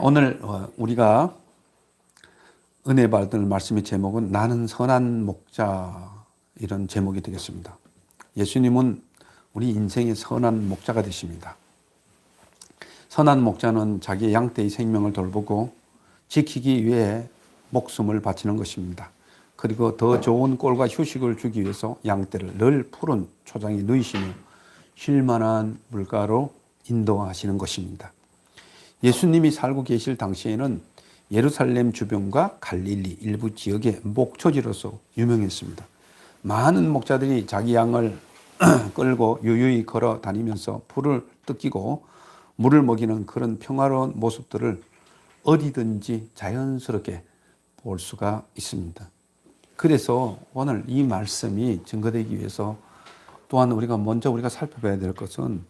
오늘 우리가 은혜 받을 말씀의 제목은 나는 선한 목자, 이런 제목이 되겠습니다. 예수님은 우리 인생의 선한 목자가 되십니다. 선한 목자는 자기의 양떼의 생명을 돌보고 지키기 위해 목숨을 바치는 것입니다. 그리고 더 좋은 꼴과 휴식을 주기 위해서 양떼를 늘 푸른 초장에 누이시며 쉴만한 물가로 인도하시는 것입니다. 예수님이 살고 계실 당시에는 예루살렘 주변과 갈릴리 일부 지역의 목초지로서 유명했습니다. 많은 목자들이 자기 양을 끌고 유유히 걸어 다니면서 풀을 뜯기고 물을 먹이는 그런 평화로운 모습들을 어디든지 자연스럽게 볼 수가 있습니다. 그래서 오늘 이 말씀이 증거되기 위해서 또한 우리가 살펴봐야 될 것은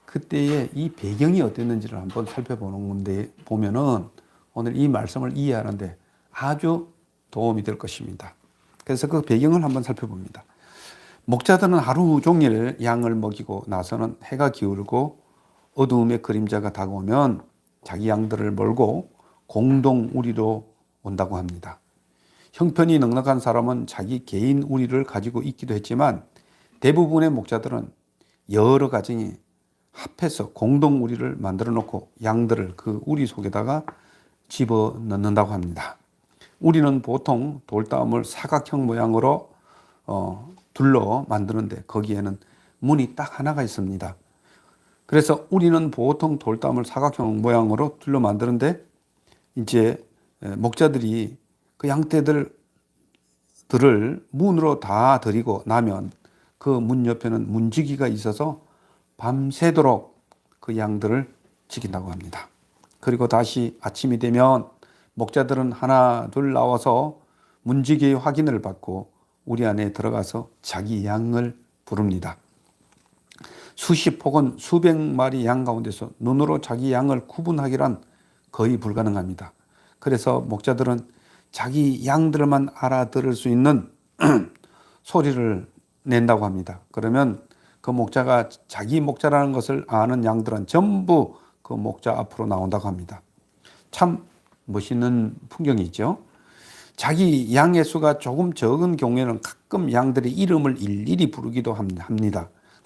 그때의 이 배경이 어땠는지를 한번 살펴보는 건데, 보면은 오늘 이 말씀을 이해하는데 아주 도움이 될 것입니다. 그래서 그 배경을 한번 살펴봅니다. 목자들은 하루 종일 양을 먹이고 나서는 해가 기울고 어두움의 그림자가 다가오면 자기 양들을 몰고 공동 우리로 온다고 합니다. 형편이 넉넉한 사람은 자기 개인 우리를 가지고 있기도 했지만 대부분의 목자들은 여러 가정이 합해서 공동 우리를 만들어 놓고 양들을 그 우리 속에다가 집어 넣는다고 합니다. 우리는 보통 돌담을 사각형 모양으로 둘러 만드는데 거기에는 문이 딱 하나가 있습니다. 그래서 우리는 보통 돌담을 사각형 모양으로 둘러 만드는데 이제 목자들이 그 양떼들을 문으로 다 들이고 나면 그 문 옆에는 문지기가 있어서 밤새도록 그 양들을 지킨다고 합니다. 그리고 다시 아침이 되면 목자들은 하나 둘 나와서 문지기의 확인을 받고 우리 안에 들어가서 자기 양을 부릅니다. 수십 혹은 수백 마리 양 가운데서 눈으로 자기 양을 구분하기란 거의 불가능합니다. 그래서 목자들은 자기 양들만 알아들을 수 있는 소리를 낸다고 합니다. 그러면 그 목자가 자기 목자라는 것을 아는 양들은 전부 그 목자 앞으로 나온다고 합니다. 참 멋있는 풍경이죠. 자기 양의 수가 조금 적은 경우에는 가끔 양들의 이름을 일일이 부르기도 합니다.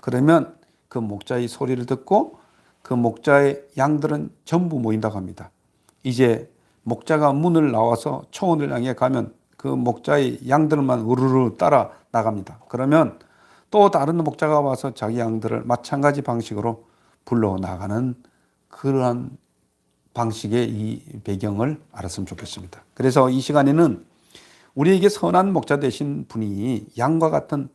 그러면 그 목자의 소리를 듣고 그 목자의 양들은 전부 모인다고 합니다. 이제 목자가 문을 나와서 초원을 향해 가면 그 목자의 양들만 우르르 따라 나갑니다. 그러면 또 다른 목자가 와서 자기 양들을 마찬가지 방식으로 불러 나가는 그러한 방식의 이 배경을 알았으면 좋겠습니다. 그래서 이 시간에는 우리에게 선한 목자 되신 분이 양과 같은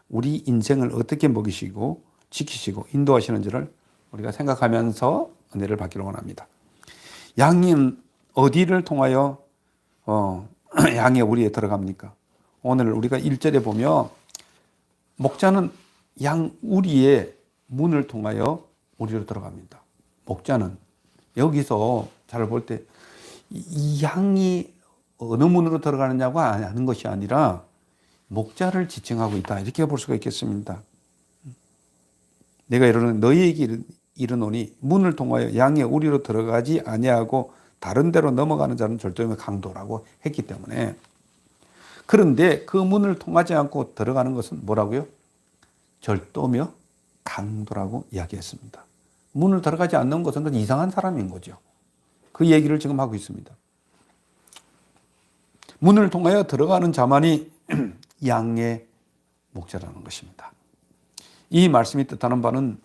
우리 인생을 어떻게 먹이시고 지키시고 인도하시는지를 우리가 생각하면서 은혜를 받기를 원합니다. 양은 어디를 통하여 양의 우리에 들어갑니까? 오늘 우리가 1절에 보면 목자는 양 우리의 문을 통하여 우리로 들어갑니다. 목자는 여기서 잘 볼 때 이 양이 어느 문으로 들어가느냐고 하는 것이 아니라 목자를 지칭하고 있다, 이렇게 볼 수가 있겠습니다. 내가 이르는 너희에게 이르노니 문을 통하여 양의 우리로 들어가지 아니하고 다른 데로 넘어가는 자는 절도며 강도라고 했기 때문에. 그런데 그 문을 통하지 않고 들어가는 것은 뭐라고요? 절도며 강도라고 이야기했습니다. 문을 들어가지 않는 것은 이상한 사람인 거죠. 그 얘기를 지금 하고 있습니다. 문을 통하여 들어가는 자만이 양의 목자라는 것입니다. 이 말씀이 뜻하는 바는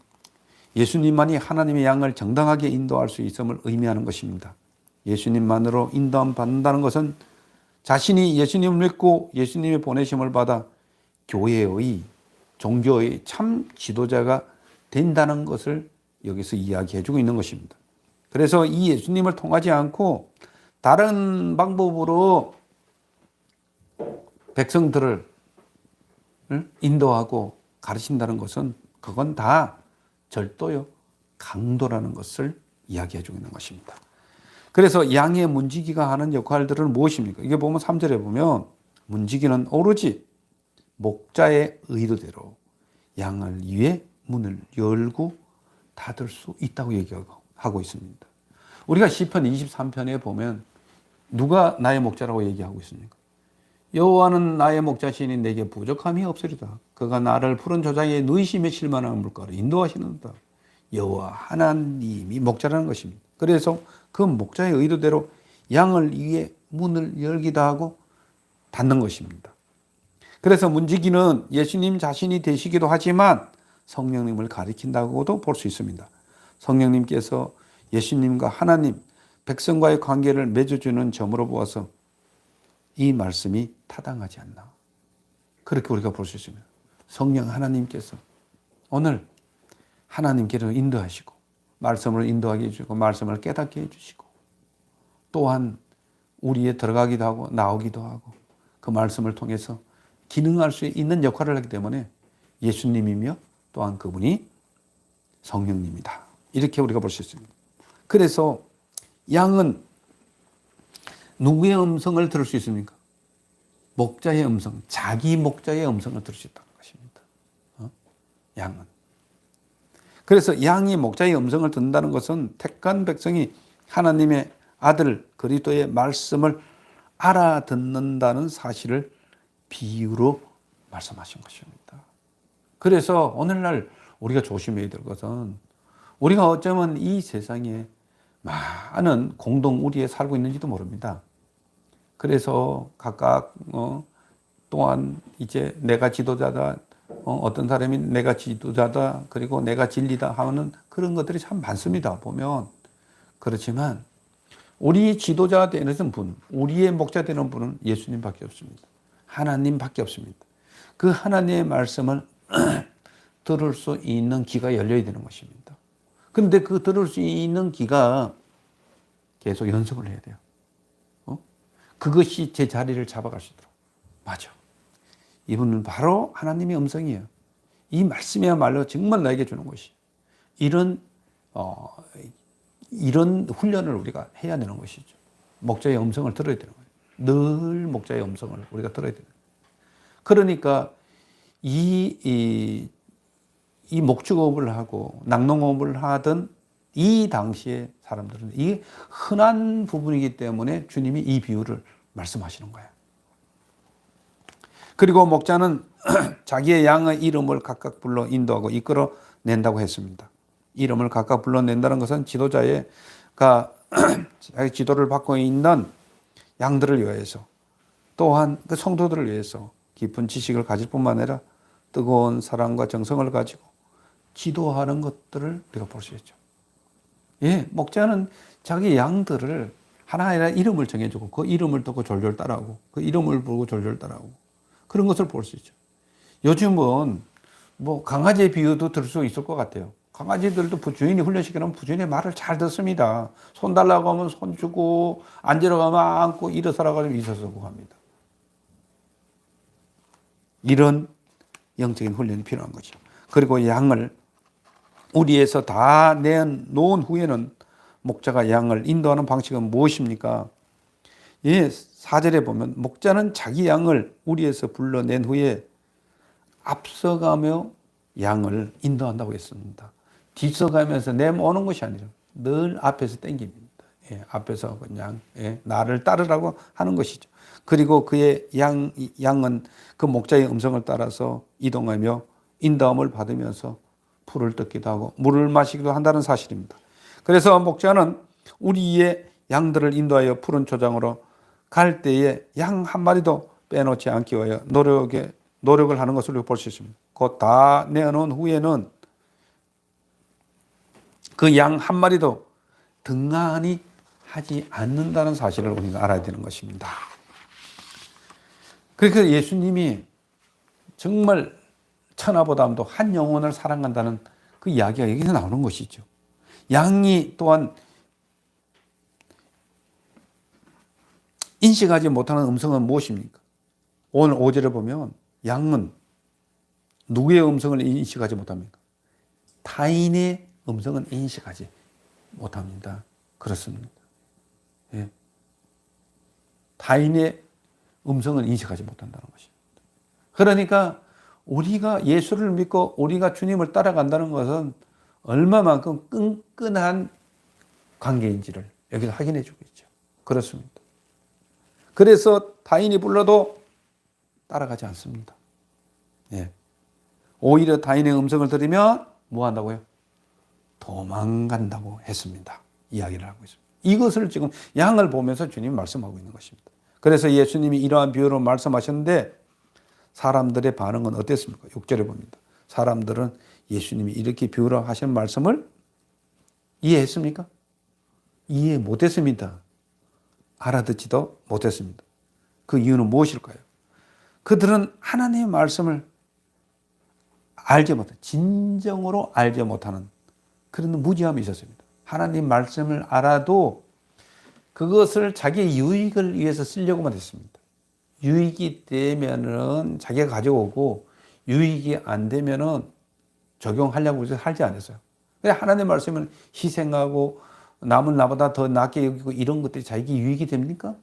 예수님만이 하나님의 양을 정당하게 인도할 수 있음을 의미하는 것입니다. 예수님만으로 인도함 받는다는 것은 자신이 예수님을 믿고 예수님의 보내심을 받아 교회의 종교의 참 지도자가 된다는 것을 여기서 이야기해주고 있는 것입니다. 그래서 이 예수님을 통하지 않고 다른 방법으로 백성들을 인도하고 가르친다는 것은 그건 다 절도요, 강도라는 것을 이야기해주고 있는 것입니다. 그래서 양의 문지기가 하는 역할들은 무엇입니까? 이게 보면 3절에 보면 문지기는 오로지 목자의 의도대로 양을 위해 문을 열고 닫을 수 있다고 얘기하고 있습니다. 우리가 시편 23편에 보면 누가 나의 목자라고 얘기하고 있습니까? 여호와는 나의 목자시니 내게 부족함이 없으리다. 그가 나를 푸른 조장에 누이심에 실만한 물가로 인도하시는다. 여호와 하나님이 목자라는 것입니다. 그래서 그 목자의 의도대로 양을 위해 문을 열기도 하고 닫는 것입니다. 그래서 문지기는 예수님 자신이 되시기도 하지만 성령님을 가리킨다고도 볼 수 있습니다. 성령님께서 예수님과 하나님, 백성과의 관계를 맺어주는 점으로 보아서 이 말씀이 타당하지 않나. 그렇게 우리가 볼 수 있습니다. 성령 하나님께서 오늘 하나님께로 인도하시고 말씀을 인도하게 해주시고 말씀을 깨닫게 해주시고 또한 우리에 들어가기도 하고 나오기도 하고 그 말씀을 통해서 기능할 수 있는 역할을 하기 때문에 예수님이며 또한 그분이 성령님이다. 이렇게 우리가 볼 수 있습니다. 그래서 양은 누구의 음성을 들을 수 있습니까? 목자의 음성, 자기 목자의 음성을 들을 수 있다는 것입니다. 양은. 그래서 양이 목자의 음성을 듣는다는 것은 택한 백성이 하나님의 아들 그리스도의 말씀을 알아듣는다는 사실을 비유로 말씀하신 것입니다. 그래서 오늘날 우리가 조심해야 될 것은 우리가 어쩌면 이 세상에 많은 공동 우리에 살고 있는지도 모릅니다. 그래서 각각 또한 이제 내가 지도자다, 어떤 사람이 내가 지도자다, 그리고 내가 진리다 하는 그런 것들이 참 많습니다. 보면 그렇지만 우리 지도자 되는 분, 우리의 목자 되는 분은 예수님밖에 없습니다. 하나님밖에 없습니다. 그 하나님의 말씀을 들을 수 있는 귀가 열려야 되는 것입니다. 그런데 그 들을 수 있는 귀가 계속 연습을 해야 돼요. 그것이 제 자리를 잡아갈 수 있도록. 맞아. 이분은 바로 하나님의 음성이에요. 이 말씀이야말로 정말 나에게 주는 것이. 이런 훈련을 우리가 해야 되는 것이죠. 목자의 음성을 들어야 되는 거예요. 늘 목자의 음성을 우리가 들어야 되는 거예요. 그러니까 이 목축업을 하고 낙농업을 하던 이 당시의 사람들은 이게 흔한 부분이기 때문에 주님이 이 비유를 말씀하시는 거예요. 그리고 목자는 자기의 양의 이름을 각각 불러 인도하고 이끌어 낸다고 했습니다. 이름을 각각 불러낸다는 것은 지도자가 자기 지도를 받고 있는 양들을 위해서 또한 그 성도들을 위해서 깊은 지식을 가질 뿐만 아니라 뜨거운 사랑과 정성을 가지고 지도하는 것들을 우리가 볼 수 있죠. 예, 목자는 자기 양들을 하나하나 이름을 정해주고 그 이름을 듣고 졸졸 따라하고 그 이름을 부르고 졸졸 따라하고 그런 것을 볼 수 있죠. 요즘은 뭐 강아지 비유도 들 수 있을 것 같아요. 강아지들도 주인이 훈련시키면 주인의 말을 잘 듣습니다. 손 달라고 하면 손 주고 앉으라고 하면 앉고 일어서라고 하면 일어서고 합니다. 이런 영적인 훈련이 필요한 거죠. 그리고 양을 우리에서 다 내놓은 후에는 목자가 양을 인도하는 방식은 무엇입니까? 예, 4절에 보면 목자는 자기 양을 우리에서 불러낸 후에 앞서가며 양을 인도한다고 했습니다. 뒤서가면서 내모는 것이 아니라 늘 앞에서 땡깁니다. 예, 앞에서 그냥 나를 따르라고 하는 것이죠. 그리고 그의 양은 그 목자의 음성을 따라서 이동하며 인도함을 받으면서 풀을 뜯기도 하고 물을 마시기도 한다는 사실입니다. 그래서 목자는 우리의 양들을 인도하여 푸른 초장으로 갈 때에 양 한 마리도 빼놓지 않기 위하여 노력을 하는 것을 볼 수 있습니다. 곧 다 내어놓은 후에는 그 양 한 마리도 등한히 하지 않는다는 사실을 우리가 알아야 되는 것입니다. 그래서 예수님이 정말 천하보다도 한 영혼을 사랑한다는 그 이야기가 여기서 나오는 것이죠. 양이 또한 인식하지 못하는 음성은 무엇입니까? 오늘 5절을 보면 양은 누구의 음성을 인식하지 못합니까? 타인의 음성은 인식하지 못합니다. 그렇습니다. 예. 타인의 음성을 인식하지 못한다는 것입니다. 그러니까 우리가 예수를 믿고 우리가 주님을 따라간다는 것은 얼마만큼 끈끈한 관계인지를 여기서 확인해 주고 있죠. 그렇습니다. 그래서 타인이 불러도 따라가지 않습니다. 예. 오히려 타인의 음성을 들으면 뭐 한다고요? 도망간다고 했습니다. 이야기를 하고 있습니다. 이것을 지금 양을 보면서 주님이 말씀하고 있는 것입니다. 그래서 예수님이 이러한 비유로 말씀하셨는데 사람들의 반응은 어땠습니까? 6절에 봅니다. 사람들은 예수님이 이렇게 비유로 하신 말씀을 이해했습니까? 이해 못했습니다. 알아듣지도 못했습니다. 그 이유는 무엇일까요? 그들은 하나님의 말씀을 알지 못한, 진정으로 알지 못하는 그런 무지함이 있었습니다. 하나님 말씀을 알아도 그것을 자기의 유익을 위해서 쓰려고만 했습니다. 유익이 되면은 자기가 가져오고 유익이 안 되면은 적용하려고 해서 하지 않았어요. 하나님 말씀은 희생하고 남은 나보다 더 낫게 여기고 이런 것들이 자기 유익이 됩니까?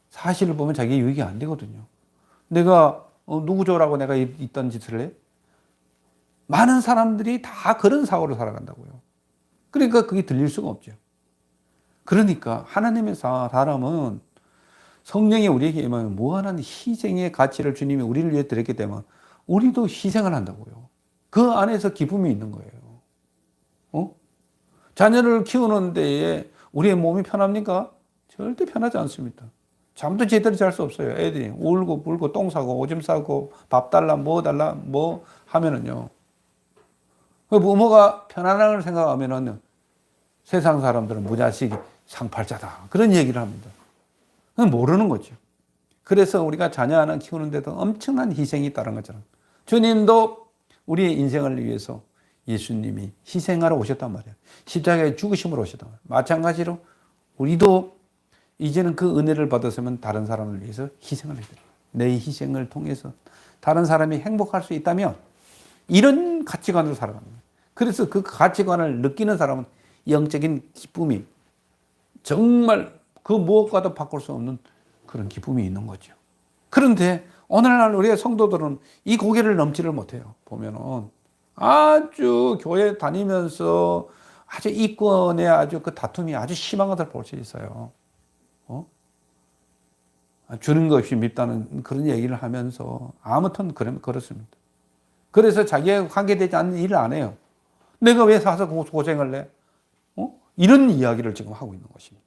사실을 보면 자기 유익이 안 되거든요. 내가 누구 줘라고 내가 이딴 짓을 해? 많은 사람들이 다 그런 사고로 살아간다고요. 그러니까 그게 들릴 수가 없죠. 그러니까 하나님의 사람은 성령이 우리에게 임하면 무한한 희생의 가치를 주님이 우리를 위해 드렸기 때문에 우리도 희생을 한다고요. 그 안에서 기쁨이 있는 거예요. 자녀를 키우는 데에 우리의 몸이 편합니까? 절대 편하지 않습니다. 잠도 제대로 잘 수 없어요. 애들이 울고 불고 똥 싸고 오줌 싸고 밥 달라 뭐 달라 뭐 하면은요. 부모가 편안함을 생각하면은 세상 사람들은 무자식이 상팔자다. 그런 얘기를 합니다. 모르는 거죠. 그래서 우리가 자녀 하나 키우는데도 엄청난 희생이 따른 것처럼 주님도 우리의 인생을 위해서 예수님이 희생하러 오셨단 말이에요. 십자가에 죽으심으로 오셨단 말이에요. 마찬가지로 우리도 이제는 그 은혜를 받았으면 다른 사람을 위해서 희생을 해야 돼요. 내 희생을 통해서 다른 사람이 행복할 수 있다면 이런 가치관으로 살아갑니다. 그래서 그 가치관을 느끼는 사람은 영적인 기쁨이 정말 그 무엇과도 바꿀 수 없는 그런 기쁨이 있는 거죠. 그런데 오늘날 우리의 성도들은 이 고개를 넘지를 못해요. 보면은 아주 교회 다니면서 아주 이권에 아주 그 다툼이 아주 심한 것을 볼 수 있어요. 주는 것 없이 밉다는 그런 얘기를 하면서 아무튼 그렇습니다. 그래서 자기가 관계되지 않는 일을 안 해요. 내가 왜 사서 고생을 내? 이런 이야기를 지금 하고 있는 것입니다.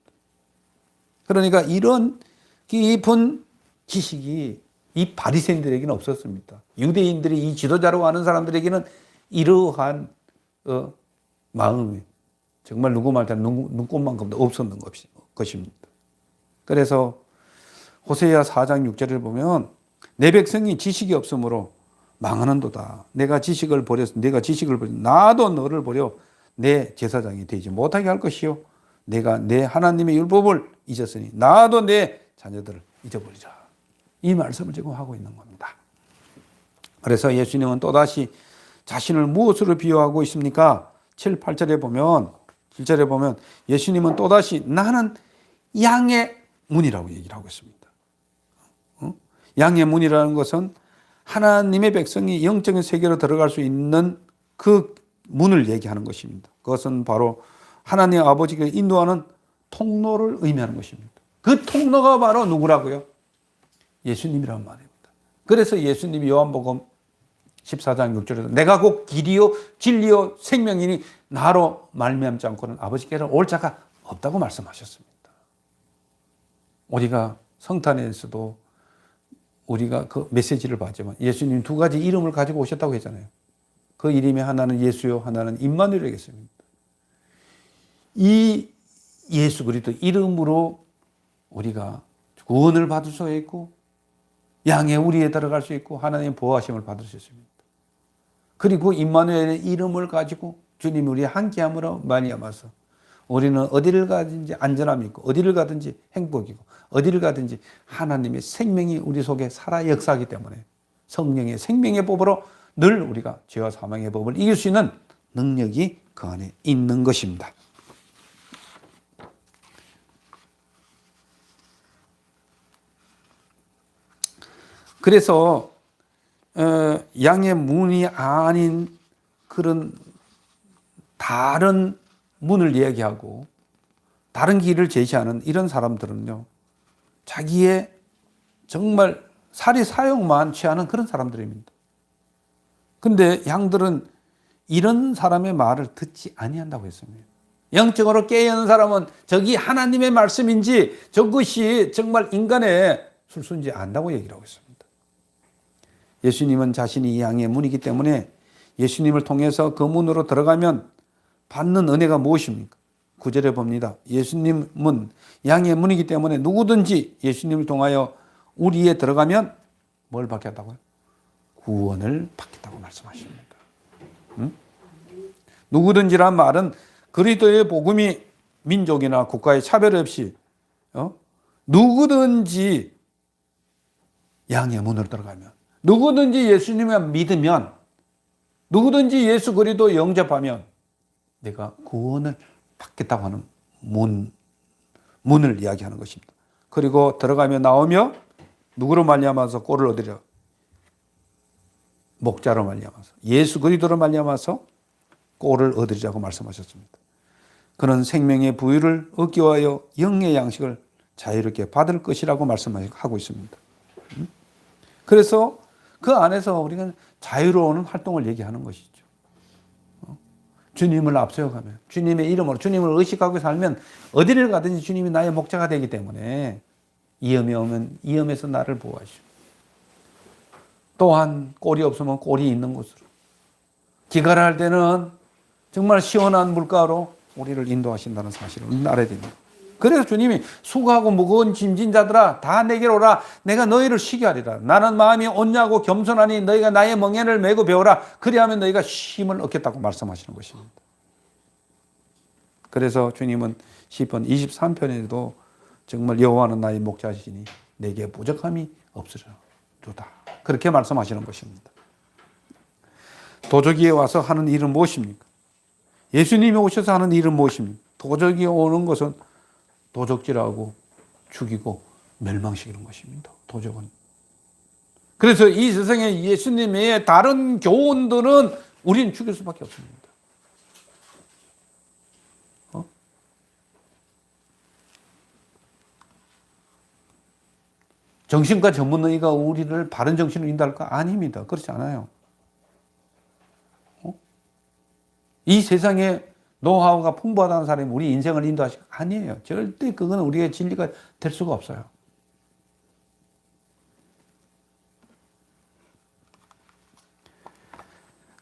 그러니까 이런 깊은 지식이 이 바리새인들에게는 없었습니다. 유대인들이 이 지도자로 하는 사람들에게는 이러한 마음이 정말 누구 말도 눈꽃만큼도 없었는 것입니다. 그래서 호세아 4장 6절을 보면 내 백성이 지식이 없으므로 망하는도다. 내가 지식을 버려서 나도 너를 버려 내 제사장이 되지 못하게 할 것이요. 내가 내 하나님의 율법을 잊었으니 나도 내 자녀들을 잊어버리자. 이 말씀을 지금 하고 있는 겁니다. 그래서 예수님은 또다시 자신을 무엇으로 비유하고 있습니까? 7, 8절에 보면 7절에 보면 예수님은 또다시 나는 양의 문이라고 얘기를 하고 있습니다. 양의 문이라는 것은 하나님의 백성이 영적인 세계로 들어갈 수 있는 그 문을 얘기하는 것입니다. 그것은 바로 하나님 아버지가 인도하는 통로를 의미하는 것입니다. 그 통로가 바로 누구라고요? 예수님이란 말입니다. 그래서 예수님이 요한복음 14장 6절에서 내가 곧 길이요 진리요 생명이니 나로 말미암지 않고는 아버지께로 올 자가 없다고 말씀하셨습니다. 우리가 성탄에서도 우리가 그 메시지를 봤지만 예수님 두 가지 이름을 가지고 오셨다고 했잖아요. 그 이름이 하나는 예수요 하나는 임마누엘이겠습니다. 이 예수 그리스도 이름으로 우리가 구원을 받을 수 있고 양의 우리에 들어갈 수 있고 하나님의 보호하심을 받을 수 있습니다. 그리고 임마누엘의 이름을 가지고 주님이 우리의 함께함으로 말미암아서 우리는 어디를 가든지 안전함이 있고 어디를 가든지 행복이고 어디를 가든지 하나님의 생명이 우리 속에 살아 역사하기 때문에 성령의 생명의 법으로 늘 우리가 죄와 사망의 법을 이길 수 있는 능력이 그 안에 있는 것입니다. 그래서 양의 문이 아닌 그런 다른 문을 이야기하고 다른 길을 제시하는 이런 사람들은요, 자기의 정말 사리 사욕만 취하는 그런 사람들입니다. 근데 양들은 이런 사람의 말을 듣지 아니한다고 했습니다. 영적으로 깨어있는 사람은 저기 하나님의 말씀인지 저것이 정말 인간의 술수인지 안다고 얘기를 하고 있습니다. 예수님은 자신이 양의 문이기 때문에 예수님을 통해서 그 문으로 들어가면 받는 은혜가 무엇입니까? 9절에 봅니다. 예수님은 양의 문이기 때문에 누구든지 예수님을 통하여 우리에 들어가면 뭘 받겠다고요? 구원을 받겠다고 말씀하십니다. 누구든지란 말은 그리스도의 복음이 민족이나 국가의 차별 없이 누구든지 양의 문으로 들어가면, 누구든지 예수님을 믿으면, 누구든지 예수 그리스도 영접하면 내가 구원을 받겠다고 하는 문을 이야기하는 것입니다. 그리고 들어가며 나오며 누구로 말미암아서 꼴을 얻으려? 목자로 말미암아서, 예수 그리스도로 말미암아서 꼴을 얻으리라고 말씀하셨습니다. 그는 생명의 부유를 얻기 위하여 영의 양식을 자유롭게 받을 것이라고 말씀하고 있습니다. 그래서 그 안에서 우리가 자유로운 활동을 얘기하는 것이죠. 주님을 앞세워가면, 주님의 이름으로 주님을 의식하고 살면 어디를 가든지 주님이 나의 목자가 되기 때문에 위험이 오면 위험에서 나를 보호하시고, 또한 꼴이 없으면 꼴이 있는 곳으로, 기가를 할 때는 정말 시원한 물가로 우리를 인도하신다는 사실을 알아야 됩니다. 그래서 주님이 수고하고 무거운 짐진 자들아 다 내게로 오라, 내가 너희를 쉬게 하리라. 나는 마음이 온유하고 겸손하니 너희가 나의 멍에를 메고 배우라. 그리하면 너희가 쉼을 얻겠다고 말씀하시는 것입니다. 그래서 주님은 시편 23편에도 정말 여호와는 나의 목자시니 내게 부족함이 없으리로다, 그렇게 말씀하시는 것입니다. 도적이 와서 하는 일은 무엇입니까? 예수님이 오셔서 하는 일은 무엇입니까? 도적이 오는 것은 도적질하고 죽이고 멸망시키는 것입니다. 도적은. 그래서 이 세상에 예수님의 다른 교훈들은 우리는 죽일 수밖에 없습니다. 정신과 전문의가 우리를 바른 정신으로 인도할까? 아닙니다. 그렇지 않아요. 이 세상에 노하우가 풍부하다는 사람이 우리 인생을 인도하시고 아니에요. 절대 그건 우리의 진리가 될 수가 없어요.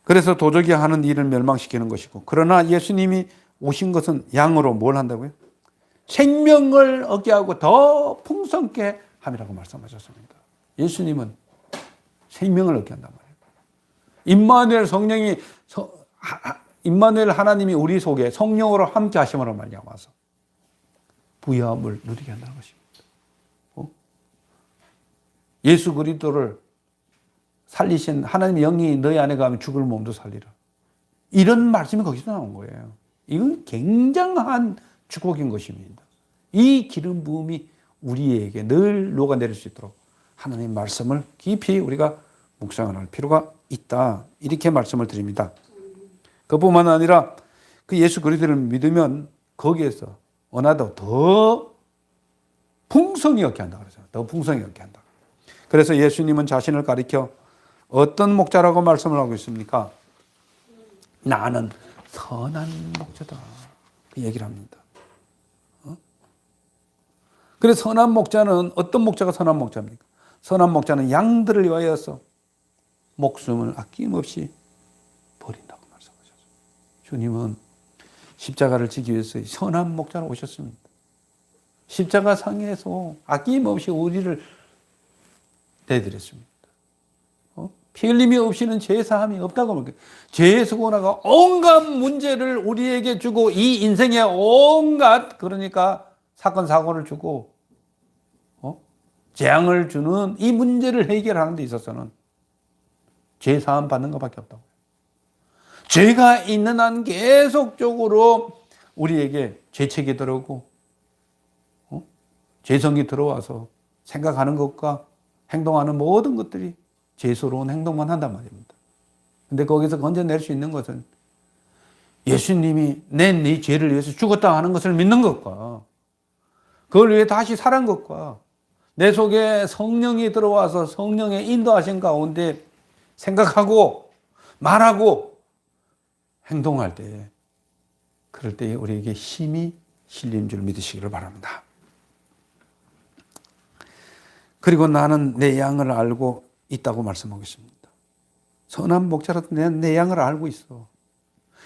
그래서 도적이 하는 일을 멸망시키는 것이고, 그러나 예수님이 오신 것은 양으로 뭘 한다고요? 생명을 얻게 하고 더 풍성케 함이라고 말씀하셨습니다. 예수님은 생명을 얻게 한단 말이에요. 임마누엘 하나님이 우리 속에 성령으로 함께 하심으로 말미암아서 부유함을 누리게 한다는 것입니다. 예수 그리스도를 살리신 하나님의 영이 너희 안에 가면 죽을 몸도 살리라. 이런 말씀이 거기서 나온 거예요. 이건 굉장한 축복인 것입니다. 이 기름 부음이 우리에게 늘 녹아내릴 수 있도록 하나님의 말씀을 깊이 우리가 묵상을 할 필요가 있다, 이렇게 말씀을 드립니다. 그뿐만 아니라 그 예수 그리스도를 믿으면 거기에서 원하도 더 풍성히 얻게 한다 그러죠. 더 풍성히 얻게 한다. 그래서 예수님은 자신을 가리켜 어떤 목자라고 말씀을 하고 있습니까? 나는 선한 목자다, 그 얘기를 합니다. 그래서 선한 목자는, 어떤 목자가 선한 목자입니까? 선한 목자는 양들을 위하여서 목숨을 아낌없이 버린다고 말씀하셨어요. 주님은 십자가를 지기 위해서 선한 목자로 오셨습니다. 십자가 상에서 아낌없이 우리를 대드렸습니다. 피 흘림이 없이는 죄 사함이 없다고 말해요. 죄에서 구원하고 온갖 문제를 우리에게 주고, 이 인생에 온갖, 그러니까 사건 사고를 주고 재앙을 주는 이 문제를 해결하는 데 있어서는 죄 사함 받는 것밖에 없다고. 죄가 있는 한 계속적으로 우리에게 죄책이 들어오고 죄성이 들어와서 생각하는 것과 행동하는 모든 것들이 죄스러운 행동만 한단 말입니다. 근데 거기서 건져낼 수 있는 것은 예수님이 내 네 죄를 위해서 죽었다 하는 것을 믿는 것과 그걸 위해 다시 살은 것과 내 속에 성령이 들어와서 성령의 인도하신 가운데 생각하고 말하고 행동할 때, 그럴 때 우리에게 힘이 실린 줄 믿으시기를 바랍니다. 그리고 나는 내 양을 알고 있다고 말씀하고 있습니다. 선한 목자라도 내 양을 알고 있어.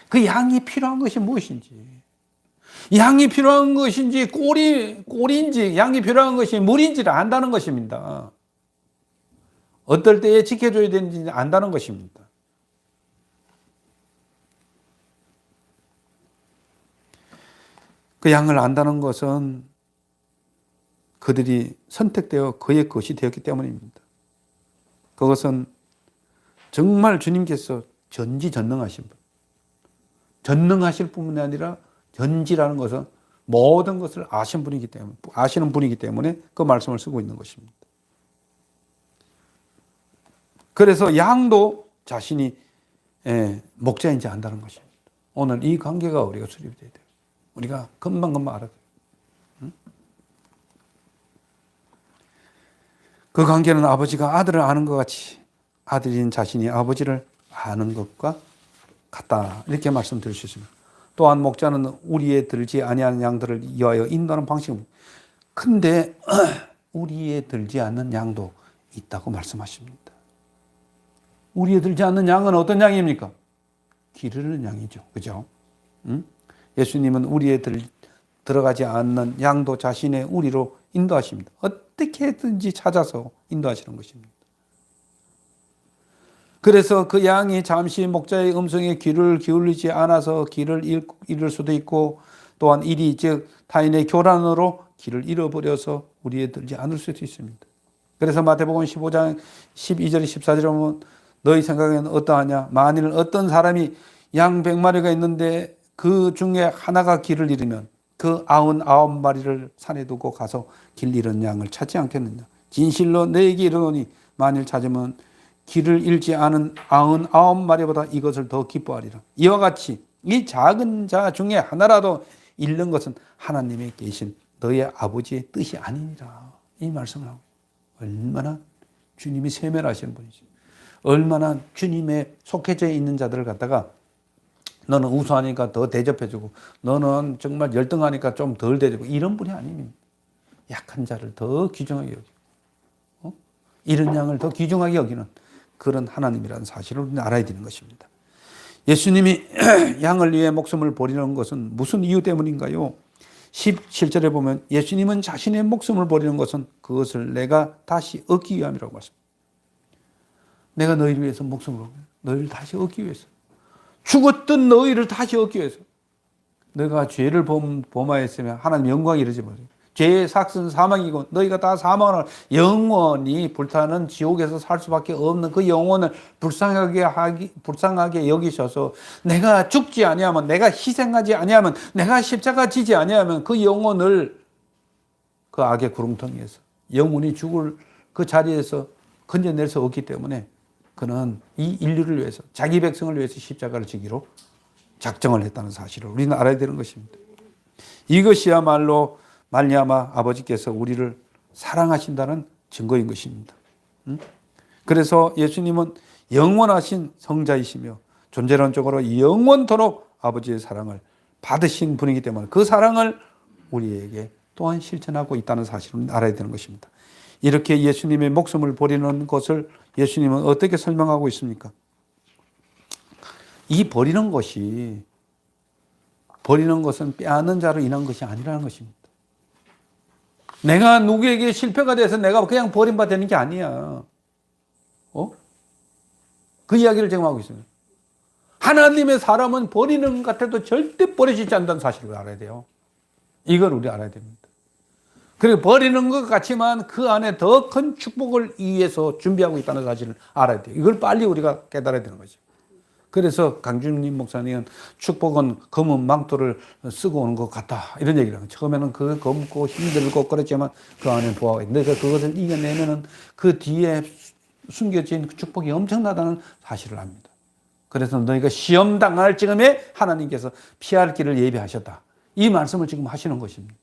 그 양이 필요한 것이 무엇인지, 양이 필요한 것인지 꼴인지 양이 필요한 것이 물인지를 안다는 것입니다. 어떨 때에 지켜줘야 되는지 안다는 것입니다. 그 양을 안다는 것은 그들이 선택되어 그의 것이 되었기 때문입니다. 그것은 정말 주님께서 전지전능하신 분, 전능하실 뿐만이 아니라 전지라는 것은 모든 것을 아시는 분이기 때문에 그 말씀을 쓰고 있는 것입니다. 그래서 양도 자신이 목자인지 안다는 것입니다. 오늘 이 관계가 우리가 수립이 돼야 돼요. 우리가 금방금방 알아야 돼요. 그 관계는 아버지가 아들을 아는 것 같이 아들인 자신이 아버지를 아는 것과 같다, 이렇게 말씀드릴 수 있습니다. 또한 목자는 우리에 들지 아니하는 양들을 위하여 인도하는 방식입니다. 근데 우리에 들지 않는 양도 있다고 말씀하십니다. 우리에 들지 않는 양은 어떤 양입니까? 길 잃는 양이죠. 그죠? 예수님은 우리에 들어가지 않는 양도 자신의 우리로 인도하십니다. 어떻게든지 찾아서 인도하시는 것입니다. 그래서 그 양이 잠시 목자의 음성에 귀를 기울이지 않아서 길을 잃을 수도 있고, 또한 이리 즉 타인의 교란으로 길을 잃어버려서 우리에 들지 않을 수도 있습니다. 그래서 마태복음 15장 12절 14절에 보면 너희 생각에는 어떠하냐? 만일 어떤 사람이 양 100마리가 있는데 그 중에 하나가 길을 잃으면 그 99마리를 산에 두고 가서 길 잃은 양을 찾지 않겠느냐? 진실로 너희에게 이르노니 만일 찾으면 길을 잃지 않은 99마리보다 이것을 더 기뻐하리라. 이와 같이 이 작은 자 중에 하나라도 잃는 것은 하나님에 계신 너의 아버지의 뜻이 아니니라. 이 말씀을 하고, 얼마나 주님이 세밀하신 분이지, 얼마나 주님의 속해져 있는 자들을 갖다가 너는 우수하니까 더 대접해주고, 너는 정말 열등하니까 좀 덜 대접하고, 이런 분이 아닙니다. 약한 자를 더 귀중하게 여기고, 이런 양을 더 귀중하게 여기는 그런 하나님이라는 사실을 우리는 알아야 되는 것입니다. 예수님이 양을 위해 목숨을 버리는 것은 무슨 이유 때문인가요? 17절에 보면 예수님은 자신의 목숨을 버리는 것은 그것을 내가 다시 얻기 위함이라고 말씀합니다. 내가 너희를 위해서 목숨을 버려, 너희를 다시 얻기 위해서, 죽었던 너희를 다시 얻기 위해서. 너가 죄를 범하였으면 하나님 영광이 이르지 못해. 죄의 삭은 사망이고 너희가 다 사망을 영원히 불타는 지옥에서 살 수밖에 없는 그 영혼을 불쌍하게 여기셔서 내가 죽지 아니하면, 내가 희생하지 아니하면, 내가 십자가 지지 아니하면 그 영혼을 그 악의 구렁텅이에서 영혼이 죽을 그 자리에서 건져낼 수 없기 때문에 그는 이 인류를 위해서, 자기 백성을 위해서 십자가를 지기로 작정을 했다는 사실을 우리는 알아야 되는 것입니다. 이것이야말로 말미암아 아버지께서 우리를 사랑하신다는 증거인 것입니다. 그래서 예수님은 영원하신 성자이시며 존재론적으로 영원토록 아버지의 사랑을 받으신 분이기 때문에 그 사랑을 우리에게 또한 실천하고 있다는 사실을 알아야 되는 것입니다. 이렇게 예수님의 목숨을 버리는 것을 예수님은 어떻게 설명하고 있습니까? 이 버리는 것은 빼앗는 자로 인한 것이 아니라는 것입니다. 내가 누구에게 실패가 돼서 내가 그냥 버림받는 게 아니야. 그 이야기를 지금 하고 있습니다. 하나님의 사람은 버리는 것 같아도 절대 버리시지 않는다는 사실을 알아야 돼요. 이걸 우리 알아야 됩니다. 그리고 버리는 것 같지만 그 안에 더 큰 축복을 위해서 준비하고 있다는 사실을 알아야 돼요. 이걸 빨리 우리가 깨달아야 되는 거죠. 그래서 강준림 목사님은 축복은 검은 망토를 쓰고 오는 것 같다, 이런 얘기를 합니다. 처음에는 그 검고 힘들고 그렇지만 그 안에 보아가 있다. 너희가 그것을 이겨내면은 그 뒤에 숨겨진 축복이 엄청나다는 사실을 압니다. 그래서 너희가 시험 당할 즈음에 하나님께서 피할 길을 예비하셨다, 이 말씀을 지금 하시는 것입니다.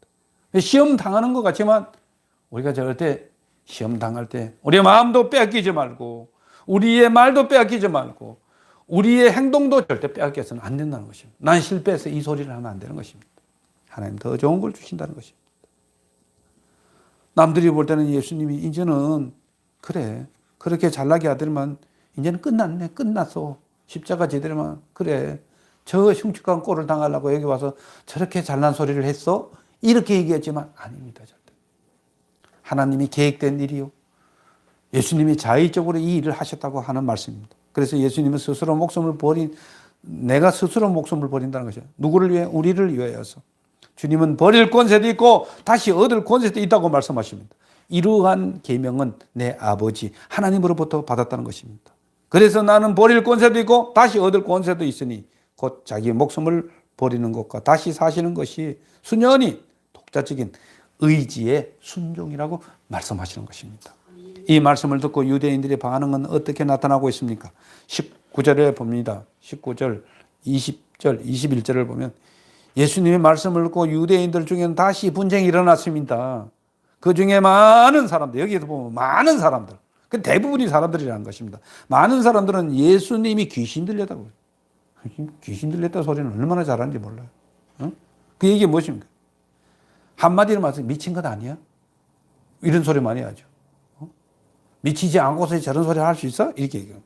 시험 당하는 것 같지만 우리가 절대 시험 당할 때 우리의 마음도 빼앗기지 말고 우리의 말도 빼앗기지 말고 우리의 행동도 절대 빼앗겨서는 안 된다는 것입니다. 난 실패해서 이 소리를 하면 안 되는 것입니다. 하나님 더 좋은 걸 주신다는 것입니다. 남들이 볼 때는 예수님이 이제는 그래 그렇게 잘나게 하더니만 이제는 끝났네 끝났어 십자가 제대로만 그래 저 흉측한 꼴을 당하려고 여기 와서 저렇게 잘난 소리를 했어? 이렇게 얘기했지만 아닙니다. 절대. 하나님이 계획된 일이요. 예수님이 자의적으로 이 일을 하셨다고 하는 말씀입니다. 그래서 예수님은 스스로 목숨을 버린 내가 스스로 목숨을 버린다는 것이죠. 누구를 위해? 우리를 위하여서. 주님은 버릴 권세도 있고 다시 얻을 권세도 있다고 말씀하십니다. 이러한 계명은 내 아버지 하나님으로부터 받았다는 것입니다. 그래서 나는 버릴 권세도 있고 다시 얻을 권세도 있으니 곧 자기 목숨을 버리는 것과 다시 사시는 것이 순연히 독자적인 의지의 순종이라고 말씀하시는 것입니다. 이 말씀을 듣고 유대인들의 반응은 어떻게 나타나고 있습니까? 19절에 봅니다. 19절, 20절, 21절을 보면 예수님의 말씀을 듣고 유대인들 중에는 다시 분쟁이 일어났습니다. 그 중에 많은 사람들, 여기에도 보면 많은 사람들, 그 대부분이 사람들이라는 것입니다. 많은 사람들은 예수님이 귀신 들렸다고. 귀신 들렸다 소리는 얼마나 잘하는지 몰라요. 어? 그 얘기가 무엇입니까? 한마디로 말해서 미친 것 아니야? 이런 소리 많이 하죠. 미치지 않고서 저런 소리 할 수 있어? 이렇게 얘기해요.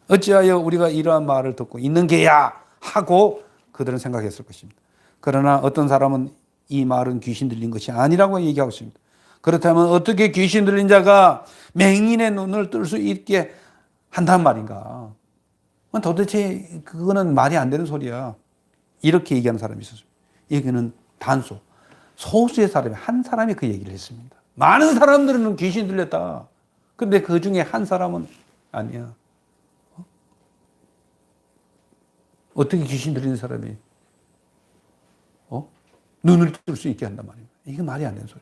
어찌하여 우리가 이러한 말을 듣고 있는 게야 하고 그들은 생각했을 것입니다. 그러나 어떤 사람은 이 말은 귀신 들린 것이 아니라고 얘기하고 있습니다. 그렇다면 어떻게 귀신 들린 자가 맹인의 눈을 뜰 수 있게 한단 말인가? 도대체 그거는 말이 안 되는 소리야. 이렇게 얘기하는 사람이 있었습니다. 여기는 단소, 소수의 사람이 한 사람이 그 얘기를 했습니다. 많은 사람들은 귀신 들렸다. 근데 그 중에 한 사람은 아니야. 어떻게 귀신 들리는 사람이 눈을 뜰 수 있게 한단 말입니다. 이게 말이 안 되는 소리.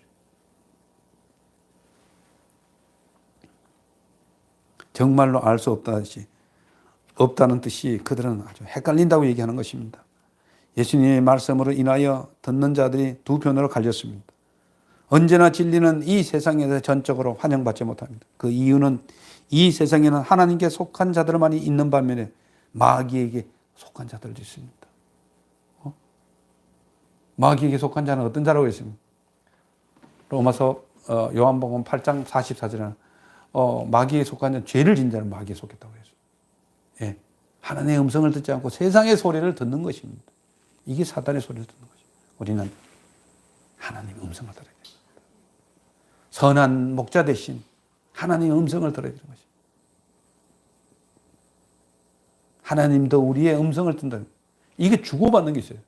정말로 알 수 없다는 뜻이 그들은 아주 헷갈린다고 얘기하는 것입니다. 예수님의 말씀으로 인하여 듣는 자들이 두 편으로 갈렸습니다. 언제나 진리는 이 세상에서 전적으로 환영받지 못합니다. 그 이유는 이 세상에는 하나님께 속한 자들만이 있는 반면에 마귀에게 속한 자들도 있습니다. 마귀에게 속한 자는 어떤 자라고 했습니까? 로마서 요한복음 8장 44절에는 마귀에 속한 자는 죄를 진 자는 마귀에 속했다고 했어요. 예, 하나님의 음성을 듣지 않고 세상의 소리를 듣는 것입니다. 이게 사단의 소리를 듣는 것입니다. 우리는 하나님의 음성을 들어야 됩니다. 선한 목자 대신 하나님의 음성을 들어야 되는 것입니다. 하나님도 우리의 음성을 듣는다. 이게 주고받는 게 있어요.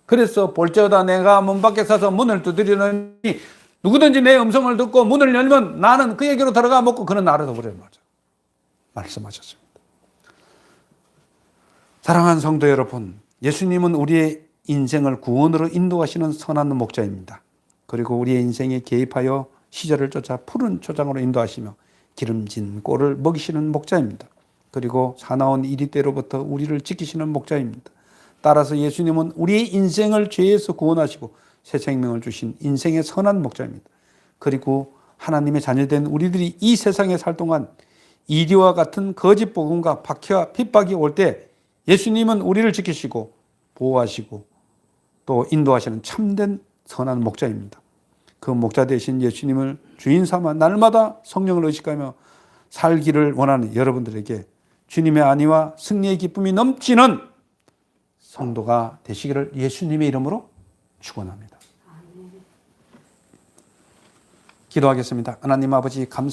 그래서 볼지어다 내가 문 밖에 서서 문을 두드리느니 누구든지 내 음성을 듣고 문을 열면 나는 그에게로 들어가 먹고 그는 나를 더불어 말씀하셨습니다. 사랑하는 성도 여러분, 예수님은 우리의 인생을 구원으로 인도하시는 선한 목자입니다. 그리고 우리의 인생에 개입하여 시절을 쫓아 푸른 초장으로 인도하시며 기름진 꼴을 먹이시는 목자입니다. 그리고 사나운 이리때로부터 우리를 지키시는 목자입니다. 따라서 예수님은 우리의 인생을 죄에서 구원하시고 새 생명을 주신 인생의 선한 목자입니다. 그리고 하나님의 자녀된 우리들이 이 세상에 살 동안 이리와 같은 거짓 복음과 박해와 핍박이 올 때 예수님은 우리를 지키시고 보호하시고 또 인도하시는 참된 선한 목자입니다. 그 목자 되신 예수님을 주인 삼아 날마다 성령을 의식하며 살기를 원하는 여러분들에게 주님의 안위와 승리의 기쁨이 넘치는 성도가 되시기를 예수님의 이름으로 축원합니다. 기도하겠습니다. 하나님 아버지 감사합니다.